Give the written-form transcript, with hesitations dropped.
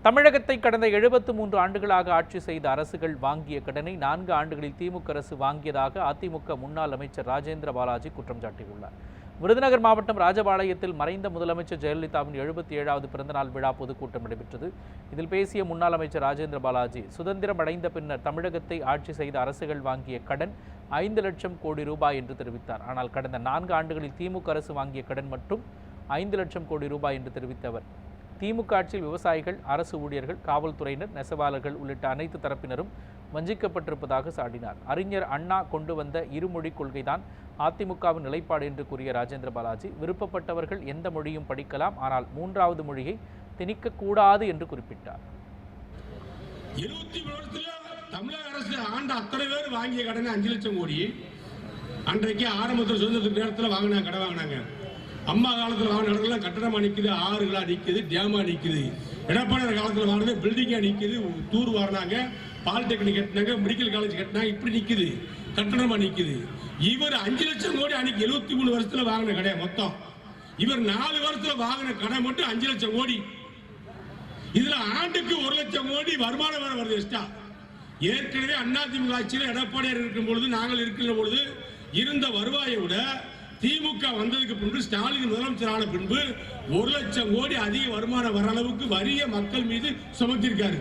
தமிழகத்தை கடந்த 73 ஆண்டுகளாக ஆட்சி செய்த அரசுகள் வாங்கிய கடனை 4 ஆண்டுகளில் திமுக அரசு வாங்கியதாக அதிமுக முன்னாள் அமைச்சர் ராஜேந்திர பாலாஜி குற்றம் சாட்டியுள்ளார். விருதுநகர் மாவட்டம் ராஜபாளையத்தில் மறைந்த முதலமைச்சர் ஜெயலலிதாவின் 77வது பிறந்தநாள் விழா பொதுக்கூட்டம் நடைபெற்றது. இதில் பேசிய முன்னாள் அமைச்சர் ராஜேந்திர பாலாஜி, சுதந்திரம் அடைந்த பின்னர் தமிழகத்தை ஆட்சி செய்த அரசுகள் வாங்கிய கடன் 5 லட்சம் கோடி ரூபாய் என்று தெரிவித்தார். ஆனால் கடந்த 4 ஆண்டுகளில் திமுக அரசு வாங்கிய கடன் மட்டும் 5 லட்சம் கோடி ரூபாய் என்று தெரிவித்த அவர், திமுக ஆட்சியில் விவசாயிகள், அரசு ஊழியர்கள், காவல்துறையினர், நெசவாளர்கள் உள்ளிட்ட அனைத்து தரப்பினரும் வஞ்சிக்கப்பட்டிருப்பதாக சாடினார். அறிஞர் அண்ணா கொண்டு வந்த இருமொழி கொள்கைதான் அதிமுகவின் நிலைப்பாடு என்று கூறிய ராஜேந்திர பாலாஜி, விருப்பப்பட்டவர்கள் எந்த மொழியும் படிக்கலாம், ஆனால் 3வது மொழியை திணிக்கக்கூடாது என்று குறிப்பிட்டார். 73 வருஷத்துல தமிழக அரசு ஆண்ட அத்தனை பேர் வாங்கிய கடன் 5 லட்சம் கோடி. அன்றைக்கு ஆரம்பத்தில் சுதந்திர நேரத்தில் வாங்கினாங்க, கடன் வாங்கினாங்க. அம்மா காலத்தில் வாங்கின இடத்துல கட்டடமா நிற்குது, ஆறுகளா நிற்குது, டேமா நிற்குது. எடப்பாடி காலத்தில் வாங்கினது பில்டிங்கா நிற்குது, தூர் வாரினாங்க, பாலிடெக்னிக் கட்டினாங்க, மெடிக்கல் காலேஜ் கட்டினாங்க, இப்படி நிற்குது, கட்டணமா நிற்குது. இவர் 5 லட்சம் கோடி அன்னைக்கு 73 வருஷத்துல வாங்கின கடை மொத்தம். இவர் 4 வருஷத்துல வாங்கின கடை மட்டும் 5 லட்சம் கோடி. இதுல ஆண்டுக்கு 1 லட்சம் கோடி வருமானம் வேற வருது எக்ஸ்ட்ரா. ஏற்கனவே அதிமுக ஆட்சியில் எடப்பாடியார் இருக்கும் பொழுது, நாங்கள் இருக்கிற பொழுது இருந்த வருவாயை விட திமுக வந்ததுக்கு பின்பு, ஸ்டாலின் முதலமைச்சரான பின்பு 1 லட்சம் கோடி அதிக வருமானம் வர அளவுக்கு வரிய மக்கள் மீது சுமத்திருக்காரு.